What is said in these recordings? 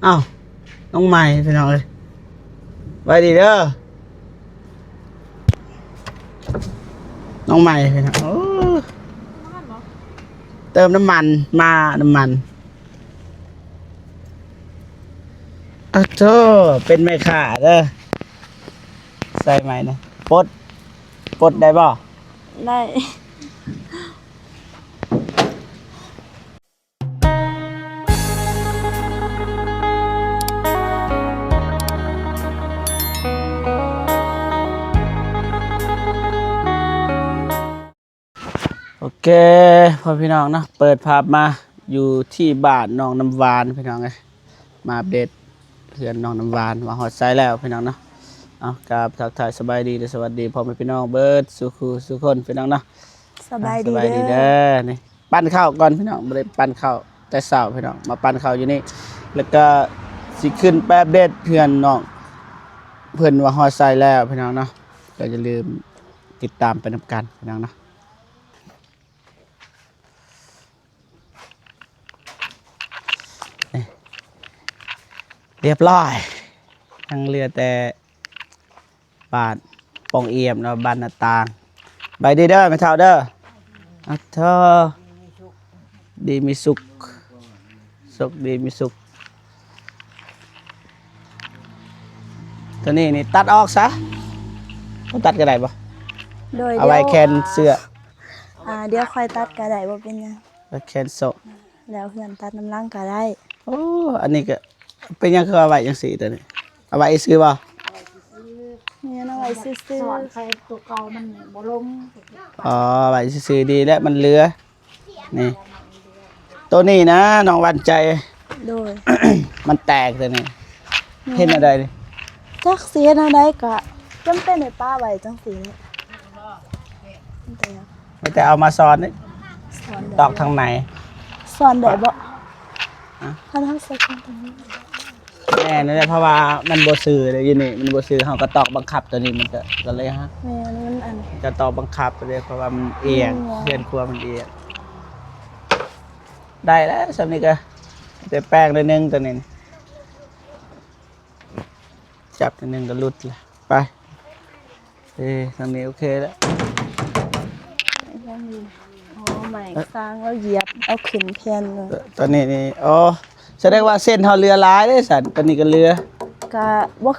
อ้าวน้องใหม่พี่น้องเลยไปดีเด้อน้องใหม่พี่น้องเติมน้ำมันมาน้ำมันอ้าวโธ่เป็นแม่ค้าเด้อใส่ไหมนะปลดได้บ่ได้โอเคพ่อพี่น้องเนาะเปิดภาพมาอยู่ที่บ้านน้องน้ำหวานพี่น้องเลยมาอัปเดตเพื่อนน้องน้ำหวานว่าฮอดไซแล้วพี่น้องเนาะเอากราบทักทายสบายดีและสวัสดีพ่อแม่พี่น้องเบิร์ดสุขุสุขคนพี่น้องเนาะสบายดีเด้อนี่ปั้นข้าวก่อนพี่น้องบ่ได้ปั้นข้าวแต่เช้าพี่น้องมาปั้นข้าวอยู่นี่แล้วก็สิขึ้นแป๊บเด็ดเพื่อนน้องเพื่อนว่าฮอดไซแล้วพี่น้องเนาะก็อย่าลืมติดตามไปนำกันพี่น้องเนาะเรียบร้อยยังเหลือแต่บาดปองเอี่ยมเนาะบานหน้าต่างใบดีเด้อไม่เท่าเด้ออ่ะเธอดีมีสุขสุขดีมีสุขตัวนี้นี่ตัดออกซะต้องตัดกันได้ปะโดยเอาไว้แคนเสื้อเดี๋ยวค่อยตัดก็ได้บ่เป็นหยังไว้แคนโซ แล้วเพื่อนตัดน้ำลังก็ได้โอ้อันนี้ก็เป็นยังคือเอาไว้ยังสีตัวนี้เอาไว้ซื้อป่ะเนี่ยเอาไว้ซื้อสอนใครตัวเก่ามันบ่ลงอ๋อไว้ซื้อดีและมันเหลือนี่ตัวนี้นะน้องวันใจ โดย มันแตกตัวนี้เห็นอะไรนี่ จักเสียเท่าใดก็จำเป็นให้ป้าไว้จังซี่นี่แต่เอามาซ้อนนี่ สอน ตอกทางไหน สอนได้บ่ถ้าทำใส่กันตรงนี้แน่นั่นแหละเพราะว่ามันบ่ซื้อเลยอยู่นี่มันบ่ซื้อเฮาก็ตอกบังคับตัวนี้มันก็เลยฮะ แม่นมันอัน จะตอกบังคับไปเลยเพราะว่ามันเอียงเพื่อนครัวมันเอียงได้แล้วสำนี้ก็แต่แป้งนิดนึงตัวนี้จับนิดนึงก็หลุดเลยไปทางนี้โอเคแล้วอ๋อใหม่สร้างแล้วเหยียบเอาขึ้นแผ่นเลย ตอนนี้นี่อ๋อแสดงว่าเส้นเฮาเรือหลายเด้สันตอนนี้ก็เรือก็บ่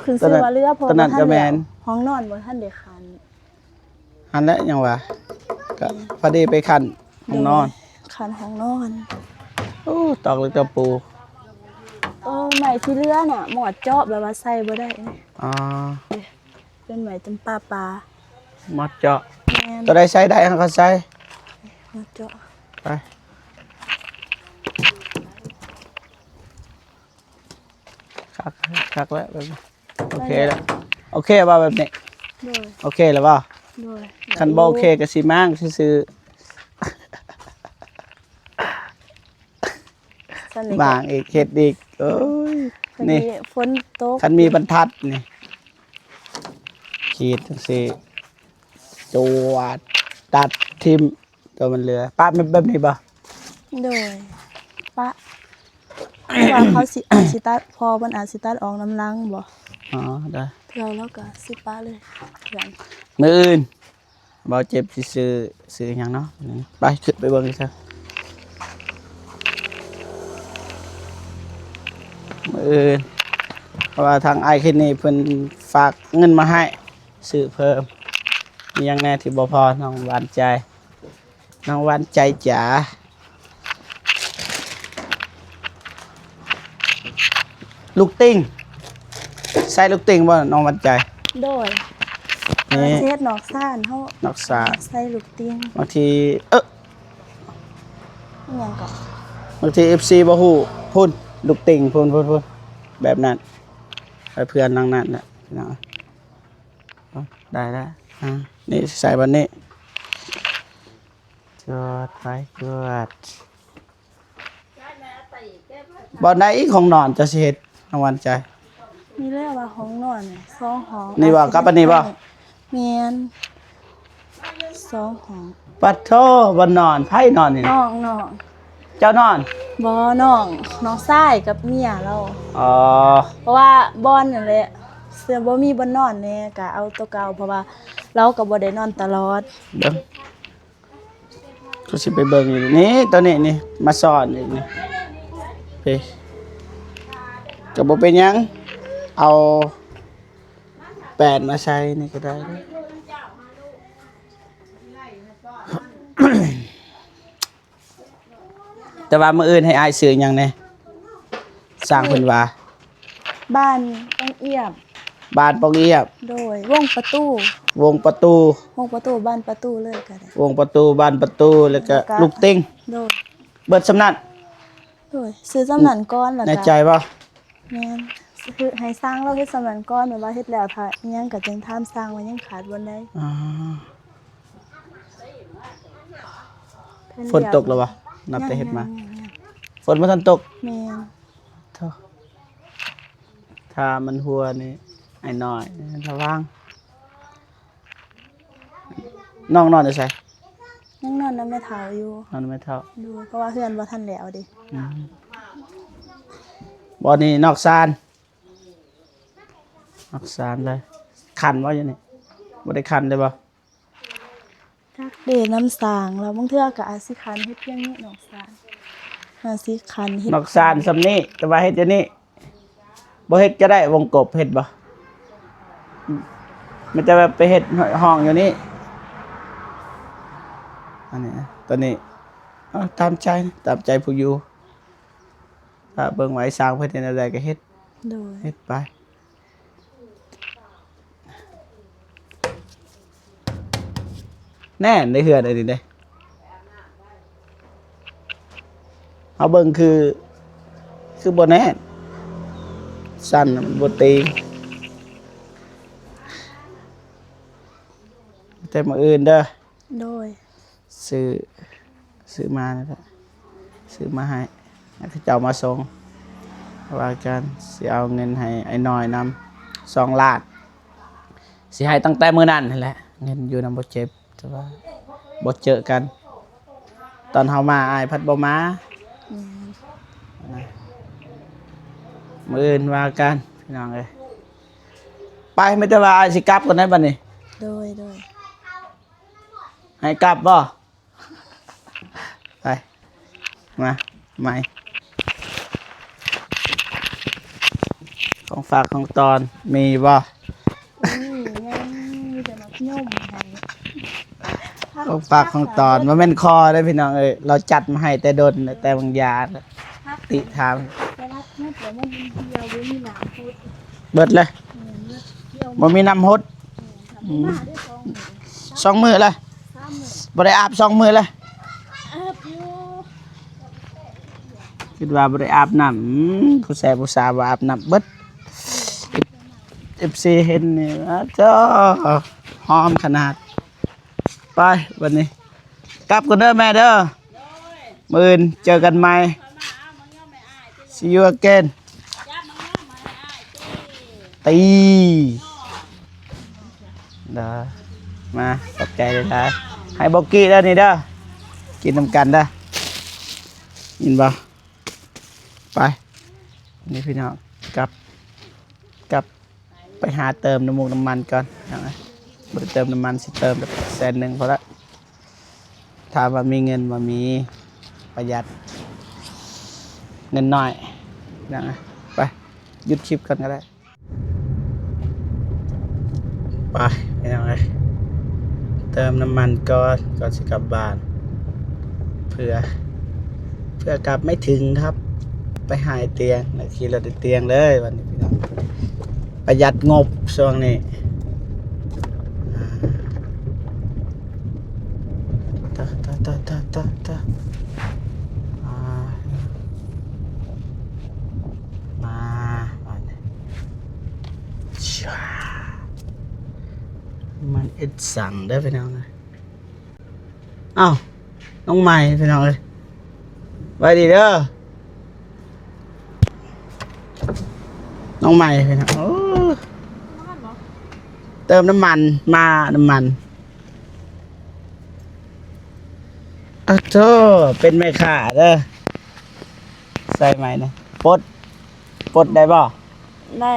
ขึ้นชื่อว่าเรือเพราะ ตอนนั้นก็แม่น ห้องนอนบ่ทันได้คัน หันแล้วยังวะก็พอดีไปคันห้องนอน คันห้องนอน โอ้ตอกเลยตะปู ใหม่ที่เรือน่ะหมอดเจาะแบบว่าใส่บ่ได้นี่ อ๋อ เป็นไหมจำปามัดเจาะ แม่น ตัวใดใช้ได้เขาก็ใช้ หมอดเจาะ ไปคักแล้วแบบนี้โอเคแล้วโอเคป่ะแบบนี้ โดย โอเคแล้วป่ะ โดย คันบ่โอเคก็สิมั่งซื้อ สนิท บางอีกเฮ็ดอีกโอ้ยนี่ ฝนตก คันมีบรรทัดนี่ขีดจังซี่จวดตัดทิ่มตัวมันเหลือปะมันแบบนี้ป่ะ โดยปะว่าเขาสิอาจสิตัดพอมันอาจสิตัดออกน้ำลังบ่ อ๋อได้ เราแล้วก็สิปะเลยอย่าง มื้ออื่นบ่เจ็บสิซื้อหยังเนาะไปขึ้นไปเบิ่งอีกซะมื้ออื่นเพราะว่าทางไอ้คิดนี่เพิ่นฝากเงินมาให้ซื้อเพิ่มมีหยังแน่ที่บ่พอน้องหวานใจน้องหวานใจจ๋าลูกติ้งใส่ลูกติ้งบ่น้องหวานใจ โดย นี่ เฮ็ดนอกซ่านเฮาน อกสา ใส่ลูกเตียง บางทีอิหยังก็ บางที FC บ่ฮู้พุ่นลูกติ้งพุ่นแบบนั้นให้เพื่อนนั่งนั่นแหละพี่น้องได้แล้วนี่ใส่บันนี้จอดไปจอดบ่อนไหนอีกของนอนจะสิเฮ็ดน้องหวานใจ มีเรียกว่าห้องนอน2ห้อง นี่บ่กับอันนี้บ่ แม่น2ห้อง ปัดโทบ่นอนไผนอนนี่ น้อง เจ้านอน บ่น้องชายกับเมียเรา อ๋อ เพราะว่าบอนนั่นแหละเสื้อบ่มีบ่นอนแน่ก็เอาตัวเก่าเพราะว่าเราก็บ่ได้นอนตลอด เบิ่งกูสิไปเบิ่งอยู่นี่ตัวนี้นี่มาสอนอีกนี่เฮ้ยก็บ่เป็นหยังเอาแปดมาใช้นี่ก็ได้เด้อ แต่ว่ามื้ออื่นให้อายซื้อหยังแน่สร้างเพิ่นว่า บ้านต้องเอียบ บ้านปองเอียบ โดยวงประตู วงประตู บ้านประตูเลยก็ได้ วงประตูบ้านประตูแล้วก็ลูกติ้ง โดย เบิดสำนัก โดยซื้อสำนันก้อนแล้ว ใน ก็ ใจบ่ แม่นคือให้สร้างเราเฮ็ดสำนันก้อนแบบว่าเฮ็ดแล้วถ้าอิหยังก็จังทามสร้างไว้ยังขาดบ่ได้ อ่า เพิ่ ฝนตกแล้วบ่นับแต่เฮ็ดมา ยัง ฝนบ่ทันตก แม่น โธ่ถ้ามันหัวนี่ไอ้น้อยระวังน้องนอนอยู่ไส ยังนอนนำแม่เฒ่าอยู่ นอนไม่เท่า ดูเพราะว่าเฮือนบ่ทันแล้วดิ บ่นี่นอกซานนอกซานเลยคันบ่อยู่นี่บ่ได้คันเลยบ่ จักเดน้ำสางแล้วบางเทื่อก็อาจสิคันเฮ็ดเพียงนี้นอกสางอาจสิคันเฮ็ด นอกซานซำนี้แต่ว่าเฮ็ดอยู่นี่บ่เฮ็ดก็ได้วงกบเฮ็ดบ่มันจะแบบไปเฮ็ดห้องอยู่นี่อันนี้นะตัวนี้เอาตามใจนะตามใจผู้อยู่ถ้าเบิ่งไว้สร้างเพิ่นเฮ็ดอะไรก็เฮ็ด โดย เฮ็ดไปแน่นได้เฮือนอันนี้เด้เอาเบิ่งคือบ่แน่นสั้นน่ะมันบ่ตีงแต่มื้ออื่นเด้อ โดย ซื้อมานะครัซื้อมาให้เขาเจ้ามาส่งว่ากันสิเอาเงินให้ไอ้น้อยนำ2 ล้านสิให้ตั้งแต่มื้อนั้นนั่นแหละเงินอยู่นำบ่เจ็บแต่ว่าบ่เจอกัน ตอนเฮามาอ้ายพัดบ่มา อืม มื้ออื่นว่ากันพี่น้องเอ้ยไปไม่แต่ว่าอ้ายสิกลับก่อนได้บัดนี้ โดย ให้กลับบ่ไปมาใหม่ของฝากของตอนมีบ่ นี่ยังมีแต่มักย่อมให้ ของฝากของตอนบ่แม่นคอได้อพี่น้องเอ้ยเราจัดมาให้แต่ดนแต่บางยาติถาม แต่รักเมื่อแต่มันเดียวบ่มีหนามพูด เบิดเลยบ่มีน้ำฮด มาได้2 2 มื้อเลย 3มื้อ บ่ได้อาบ2 มื้อเลย อาบอยู่ คิดว่าบ่ได้อาบน้ำผู้แซ่ผู้สาวว่าอาบน้ำเบิด FC เห็นนี่ว่าจ้าหอมขนาดไปวันนี้กลับกันเด้อแม่เด้อมื้ออื่นเจอกันใหม่ See you again ตีเด้อมาขอบใจเลยท้ายให้บอกกี้เด้อนี่เด้อกินน้ำกันเด้อยินบ่ไปนี่พี่น้องกลับไปหาเติมน้ำมูกน้ำมันก่อนนะบ่ได้เติมน้ำมันสิเติมแบบ100,000พอละถามว่ามีเงินบ่มีประหยัดเงินน้อยนะไปหยุดคลิปกันก็ได้ไปพี่น้องเอ้ยเติมน้ำมันก่อนสิกลับบ้านเพื่อกลับไม่ถึงครับ ไปหายเตียงนะขี่รถเตียงเลยวันนี้พี่น้องประหยัดงบช่วงนี้ตามาช้ามันเอ็ดสั่งได้พี่น้องเลยอ้าวน้องใหม่พี่น้องเลยไว้ดีเด้อน้องใหม่พี่น้องโอ้เติมน้ำมันมาน้ำมันอ้าวโธ่เป็นแม่ค้าเด้อ ส่ไหมนะปลดได้บ่ ได้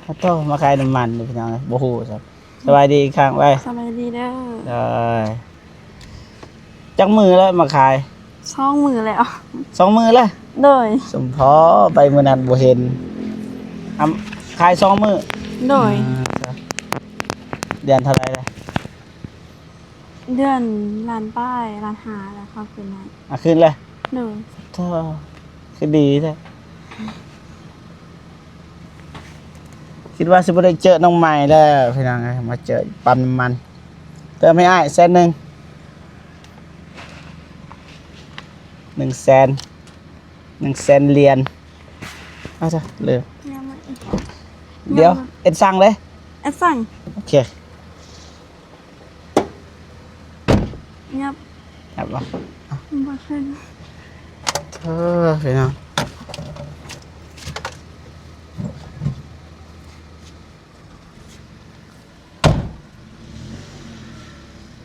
ขอโทษมาขายน้ำมันนี่พี่น้องเอ้ยบ่ฮู้ครับสบายดีอีกครั้งไว้ สบายดีเด้อ ได้จักมือแล้วมาขาย ช่องมือแล้ว 2 มือแล้ว โดย สมพอไปมื้อนั้นบ่เห็นขาย2 มือ โดย เดือนเท่าไหร่เลย เดือนล้านป้ายล้านหาแล้วครับคืนนั้น ขึ้นเลย โดย เธอคือดีแท้คิดว่าสิบ่ได้เจอน้องใหม่แล้วพี่น้องเอ้ยมาเจอปั๊มน้ำมันเติมให้อ้าย100,000 100,000 100,000 เหรียญเอาซะเลย เนี่ยมัน เดี๋ยวเอ็ดสั่งเลย แอดสั่ง โอเค เนี่ย ครับบ่ บ่ขึ้น เธอพี่น้อง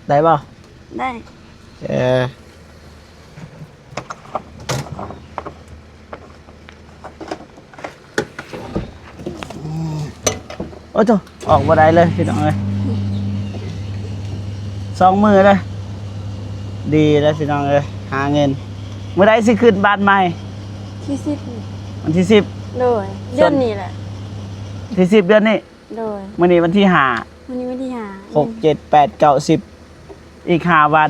ได้บ่ ได้ เออโอ้โหออกบ่ได้เลยพี่น้องเอ้ย2 มือเลยดีแล้วพี่น้องเอ้ยหาเงินเมื่อใดสิขึ้นบ้านใหม่ ที่สิบ วันที่10 โดยเดือนนี้แหละ ที่10 เดือนนี้ โดย มื้อนี้วันที่5 วันนี้วันที่หา 6 7 8 9 10อีก5 วัน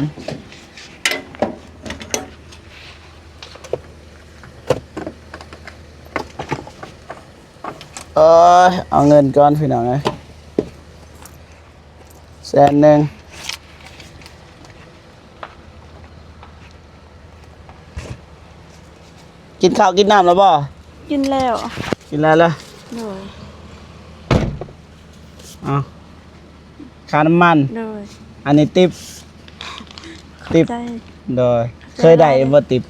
เอาเงินก่อนพี่น้องเอ้ย100,000กินข้าวกินน้ำแล้วบ่ กินแล้ว กินแล้วเหรอ โดย เอาค่าน้ำมัน โดย อันนี้ติป ใจ โดยเคยได้บ่ติป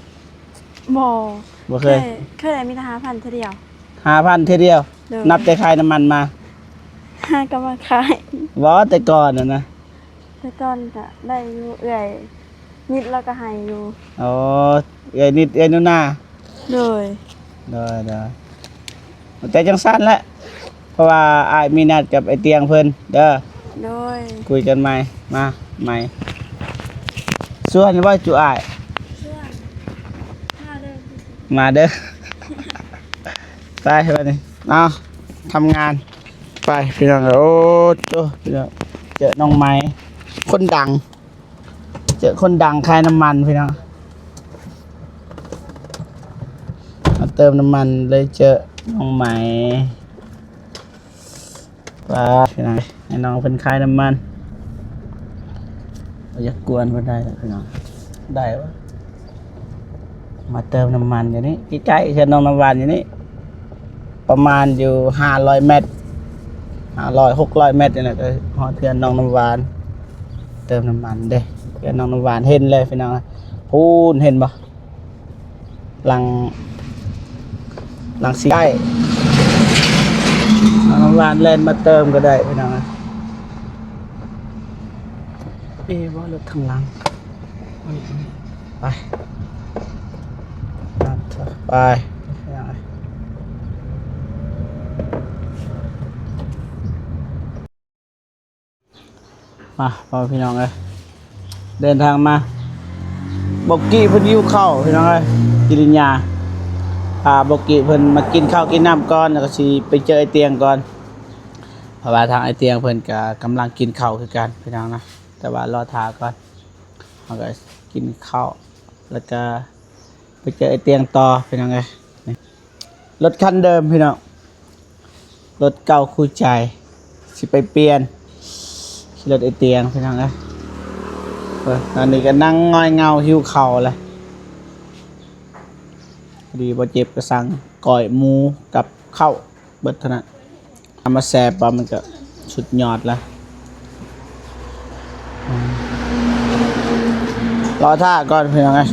บ่ บ่เคย เคยได้มีทหารพันเท่าเดียว 5,000เท่าเดียว โดย นับแต่ค่าน้ำมันมา หาก็มาขาย บ่แต่ก่อนน่ะนะ แต่ก่อนก็ได้อยู่เอื่อยนิดแล้วก็ให้อยู่ อ๋อเอ้ยนิดเอ้ยนู่นน่ะ โดย ได้แต่จังสั้นแหละเพราะว่าอ้ายมีนัดกับไอ้เตียงเพิ่นเด้อ โดย คุยกันใหม่มาใหม่ส่วนว่าจุอ้าย เชื่อมาเด้อ มาเด้อ ไปวันนี้เอาทำงานไปพี่น้องโอ้โตพี่น้องเจอน้องไม้คนดัง เจอคนดังขายน้ำมันพี่น้องมาเติมน้ำมันเลยเจอน้องไม้ไปพี่น้องให้น้องเพิ่นขายน้ำมันอย่ากวนเพิ่นได้หรอกพี่น้องได้ปะมาเติมน้ำมันอยู่นี่ใกล้ๆเชิญน้องน้ำหวานอยู่นี่ประมาณอยู่500 เมตร600 เมตรนี่แหละก็ฮอดเทือนน้องน้ำหวานเติมน้ำมันเด้เทือนน้องน้ำหวานเห็นเลยพี่น้องพูนเห็นบ่หลังสีใกล้น้องน้ำหวานเล่นมาเติมก็ได้พี่น้องว่ารถข้างหลังไปไปพี่น้องมาพอพี่น้องเลยเดินทางมาบอกกี้เพิ่นยิ้วเข้าวพี่น้องเลยกิริญาบอกกี้เพิ่นมากินข้าวกินน้ำก่อนแล้วก็สิไปเจอไอเตียงก่อนเพราะว่าทางไอเตียงเพิ่นก็กำลังกินข้าวคือกันพี่น้องนะแต่ว่ารอทาก่อนเราก็กินข้าวแล้วก็ไปเจอไอเตียงต่อพี่น้องเลยนี่รถคันเดิมพี่น้องรถเก่าคู่ใจสิไปเปลี่ยนรถไอเตียงพี่น้องเอ้ยตอนนี้ก็นั่งง่อยเงาหิวเข่าเลยดีบ่เจ็บก็สั่งก้อยหมูกับข้าวเบิดเท่านั้นทำมาแซ่บมันก็สุดยอดแล้วรอท่าก่อนพี่น้องเอ้ย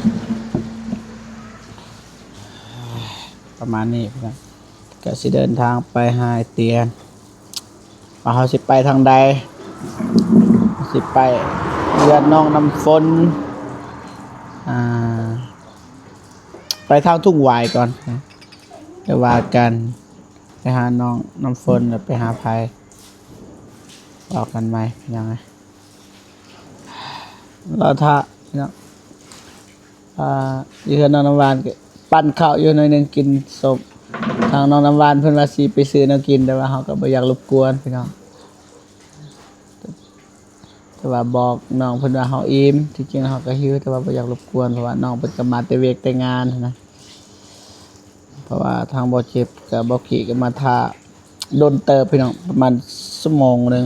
ประมาณนี้พี่น้องก็สิเดินทางไปหาไอเตียงว่าเขาสิไปทางใดสิไป เดือนน้องน้ำฝนอ่าไปทางทุ่งหวายก่อนนะเดี๋ยวว่ากันไปหาน้องน้ำฝนแล้วไปหาไผออกกันไหมยังไงเราท่าเนาะอยู่กับน้องน้ำหวานก็ปั้นข้าวอยู่หน่อยหนึงกินสมทางน้องน้ำหวานเพิ่นว่าสิไปซื้อแนวกินแต่ว่าเฮาก็บ่อยากรบกวนพี่น้องแต่ว่าบอกน้องเพิ่นว่าเฮาอิ่มที่จริงเฮาก็หิวแต่ว่าบ่อยากรบกวนเพราะว่าน้องเพิ่นก็มาแต่เวกแต่งานนะเพราะว่าทางบ่เจ็บกับบ่ขี้ก็มาท่าโดนเติบพี่น้องประมาณชั่วโมงหนึง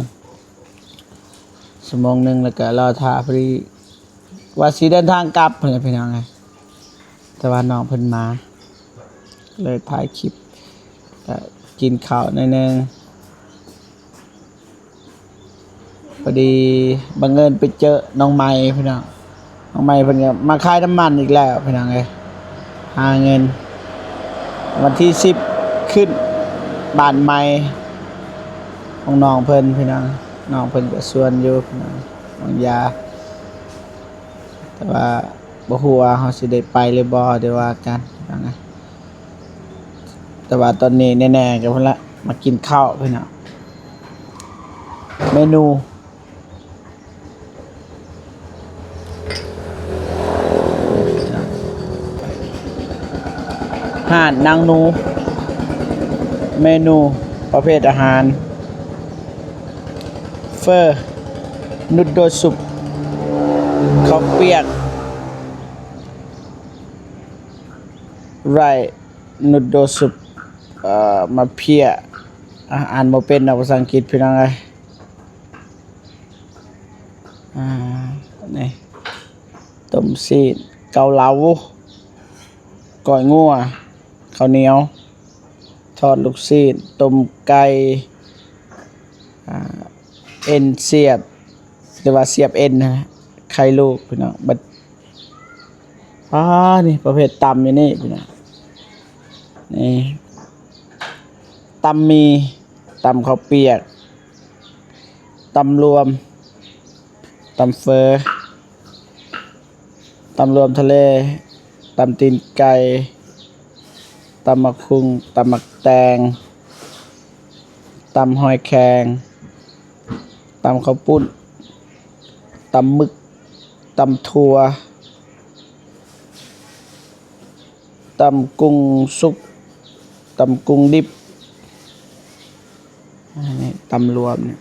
แล้วก็รอท่าพอดีว่าสิเดินทางกลับเพิ่นน่ะพี่น้องไงแต่ว่าน้องเพิ่นมาเลยถ่ายคลิปก็กินข้าวหน่อยหนึงพอดีบังเอิญไปเจอน้องใหม่พี่น้องน้องใหม่เพิ่นก็มาขายน้ำมันอีกแล้วพี่น้องเอ้ยหาเงินวันที่10ขึ้นบ้านใหม่ของน้องเพิ่นพี่น้องน้องเพิ่นก็ชวนอยู่พี่น้องน้องยาแต่ว่าบ่ฮู้ว่าเฮาสิได้ไปหรือบ่เดี๋ยวว่ากันพี่น้องนะแต่ว่าตอนนี้แน่ๆก็พุ่นละมากินข้าวพี่น้องเมนูห่านนางนูเมนูประเภทอาหารเฟอร์นุดโดซุปข้าวเปียกไรนุดโดซุปมาเพียอ่านบ่เป็นนะภาษาอังกฤษพี่น้องเอ้ยนี่ต้มซีดเกาเหลาก้อยงัวข้าวเหนียวทอดลูกซีดต้มไก่เอ็นเสียบหรือว่าเสียบเอ็นนะไข่ลูกพี่น้องบัดนี่ประเภทตำอยู่นี่พี่น้องนี่ตำมีตำข้าวเปียกตำรวมตำเฟอตำรวมทะเลตำตีนไก่ตำมะคุงตำมักแตงตำหอยแครงตำข้าวปุ้นตำหมึกตำถั่วตำกุ้งสุกตำกุ้งดิบนี่ตำรวมเนี่ย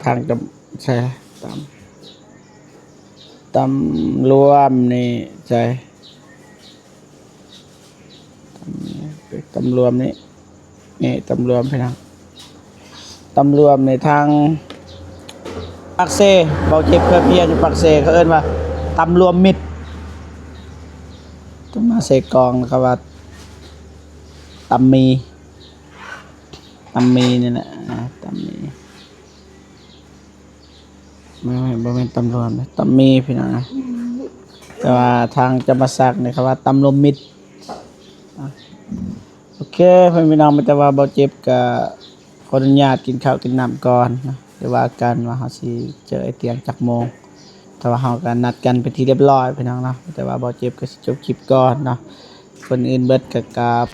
ทางจะใช่ตำรวมนี่ใช่ตำรวมนี่ตำรวมพี่น้องตำรวมในทางปากเซ่เบาเจ็บเพื่อเพียอยู่ปากเซ่เขาเอิ้นว่าตำรวมมิตรต้องมาใส่กองนะครับว่าตำมีนี่แหละตำมีไม่เป็นตำรวมนะตำมีพี่น้องนะแต่ว่าทางจำปาสักเนี่ยครับว่าตำรวมมิตรโอเคเพื่อนพี่น้องมันจะว่าเบาเจ็บกับขออนุญาตกินข้าวกินน้ำก่อนนะเดี๋ยวว่ากันว่าเขาสิเจอไอเตียงจักโมงแต่ว่าเขากันนัดกันไปที่เรียบร้อยพี่น้องเนาะแต่ว่าเบาเจ็บก็สิจบคลิปก่อนเนาะคนอื่นเบิดกับกราบ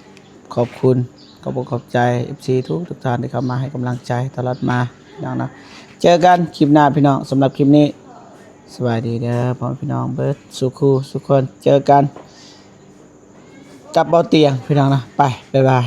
ขอบคุณขอบใจ FC ทุกท่านที่เข้ามาให้กำลังใจตลอดมาพี่น้องเนาะเจอกันคลิปหน้าพี่น้องสำหรับคลิปนี้สวัสดีเด้อพ่อพี่น้องเบิดสุขุทุกคนเจอกันกับเบาเตียงพี่น้องนะไปบ๊ายบาย